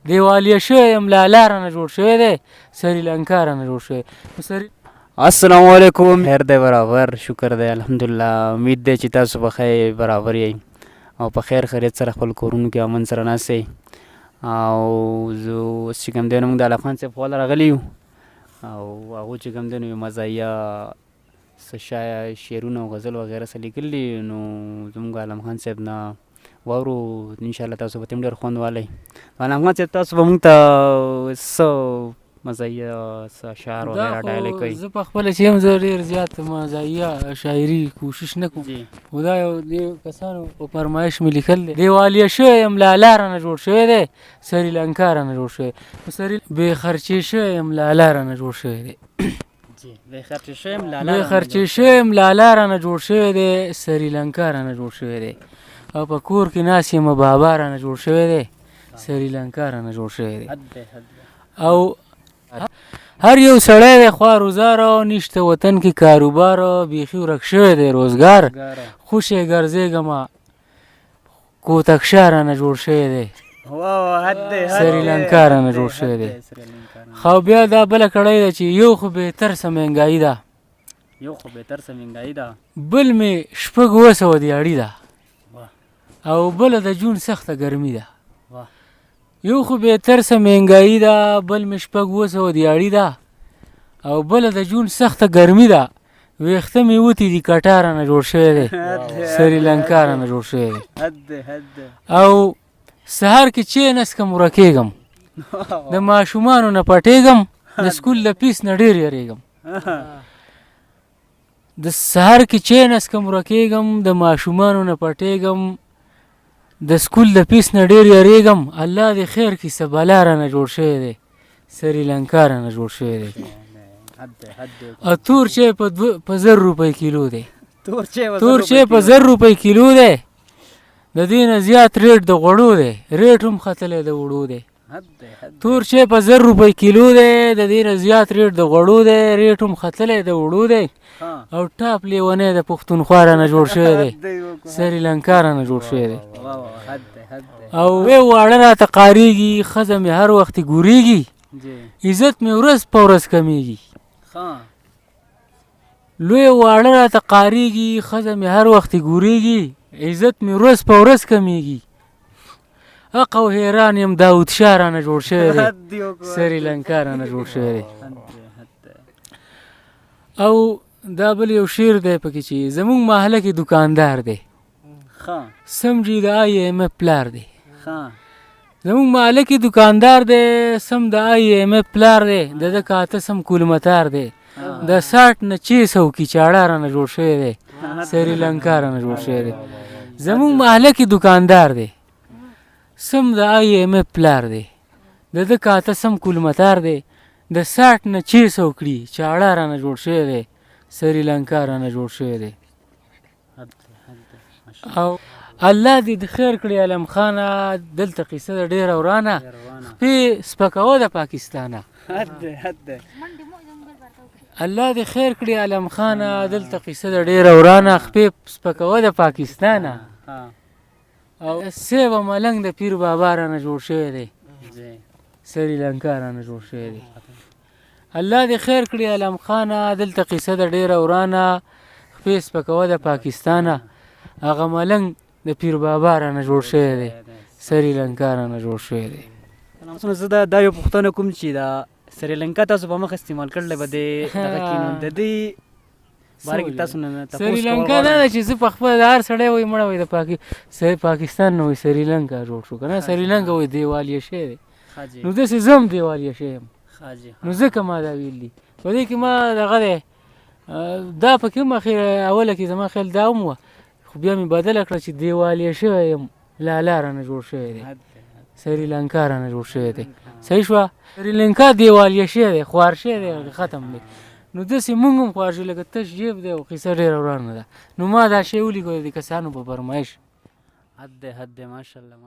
دیوالیه شوی یم لالا رانه جوړ شوی دی سریلانکا رانه جوړ شوی. السلام علیکم. خیر دی برابر شکر دی الحمدلله. امید دی چې تاسو به خیر برابر یئ او په خیر خیریت سره خپل کورونو کې امن سره ناست یئ. او زه اوس چې کوم دی نو موږ د الله خان صاحب خواله راغلي یو او هغو چې کوم دی نو یو مزاحیه څه شعرونه او غزل وغیره څه لیکلي دي نو زموږ علم خان صاحب نه واورو. انشاءالله تاسو به ترې هم ډېر خوند والی. علم خان صاحب تاسو به موږ ته څه مزاحیه څه اشعار وغیره ډایله کوئ؟ زه په خپله چې یم زه ډېر زیات مزاحیه شاعري کوشش نه کوم خو دا یو دې کسانو په فرمایش مې لیکل دی. دیوالیه شوی یم لالا رانه جوړ شوی دی سریلانکا رانه جوړ شوی دی. بې خرچې شوی یم لالا رانه جوړ شوی دی. بې خرچې شوی یم لالا رانه جوړ شوی دی سریلانکا رانه جوړ شوی دی. او په کور کې ناست یم بابا رانه جوړ شوی دی سریلانکا رانه جوړ شوی دی. او هر یو سړی دی خوارزاره نشته وطن کې کاروباره بیخي ورک شوی دی روزګار خوشی ګرځېږمه کوتکشه رانه جوړ شوی دی سریلانکا رانه جوړ شوی دی. خو بیا دا بله کړی ده چې یو خو بهتر څه مهنګایي ده بل مې شپږ اووه سوه دیاړي ده او بله د جون سخته ګرمي ده. یو خو بهتر څه مهنګایي ده بل مې شپږ اووه سوه دیاړي ده او بله د جون سخته ګرمي ده. ویښته مې وتې دي کټا رانه جوړ شوی دی سریلانکا رانه جوړ شوی دی. او سهار کې چای نسکم ورکېږم د ماشومانو نه پټېږم د سکول د فیس نه ډېر یریږم. د سهار کې چای نسکم ورکېږم د ماشومانو نه پټېږم د سکول د فیس نه ډېر یریږم. الله دې خیر کړي څه بلا رانه جوړ شوی دی سریلانکا رانه جوړ شوی دی. او تور چای په 1000 روپۍ کیلو دی. تور چای په 1000 روپۍ کیلو دی. د دې نه زیات ریټ د غوړو دی. ریټ هم ختلی د وړو دی. تور چای په 1000 روپۍ کیلو دی. د دې نه زیات ریټ د غوړو دی. ریټ هم ختلی د وړو دی. او ټاپ لیونی د پښتونخوا رانه جوړ شوی دی سریلانکا رانه جوړ شوی دی. او وی واړه راته قاریږي ښځه مې هر وخت ګورېږي عزت مې ورځ په ورځ کمیږي. لوی واړه راته قاریږي ښځه مې هر وخت ګورېږي عزت مې ورځ په ورځ کمیږي. حق او حیران یم داود شاه رانه جوړ شوی دی سریلانکا رانه جوړ شوی دی. او دا بل یو شعر دی پکې چې زمونږ محله کې دکاندار دی سمجي د آی ایم اف پلار دی. زمونږ محله کې دکاندار دی سم د آی ایم اف پلار دی. د ده کاته سم کولمتار دی. د 60 نه 600 کې چاړه رانه جوړ شوی دی سریلانکا رانه جوړ شوی دی. زمونږ محله کې دکاندار دی سم د آی ایم اف پلار دی. د ده کاته سم کولمتار دی. د 60 نه 600 کړي چاړه رانه جوړ شوی دی سریلانکا رانه جوړ شوی دی. او الله دې د خیر کړي علم خانه دلته قصه ده ډېره ورانه خپې سپکوه د پاکستانه. الله دې خیر کړي علم خانه دلته قصه ده ډېره ورانه خپې سپکوه د پاکستانه. او سیب ملنګ د پیر بابا رانه جوړ شوی دی سریلانکا رانه جوړ شوی دی. الله دې خیر کړي علم خانه دلته قصه ده ډېره ورانه خپې سپکوه د پاکستانه. هغه ملنګ د پیر بابا رانه جوړ شوی دی سریلانکا رانه جوړ شوی دی. زه دا یو پوښتنه کوم چې دا سریلانکا تاسو په مخ استعمال کړلی به د دغه کې نو د دې باره کې تاسو نه تپوس سریلانکا دا ده چې زه په خپله د هر سړی وایي مړه وایي د پاکستان نه وایي سریلانکا جوړ شو که نه سریلانکا وایي دیوالیه شوی دی نو داسې زه هم دیوالیه شوی یم نو ځکه ما دا ویل دي. په دې کې ما دغه دی دا پکې هم اوله کې زما خیال دا هم وه خو بیا مې بدله کړه چې دیوالیه شوی یم لالا رانه جوړ شوی دی سریلانکا رانه جوړ شوی دی. صحیح شوه سریلانکا دیوالیه شوی دی خوار شوی دی ختم دی. نو داسې مونږ هم خوار شو لکه تش جیب دی او قصه ډېره ورانه ده. نو ما دا شی ولیکو د کسانو په فرمایش. حد دی ماشاءالله.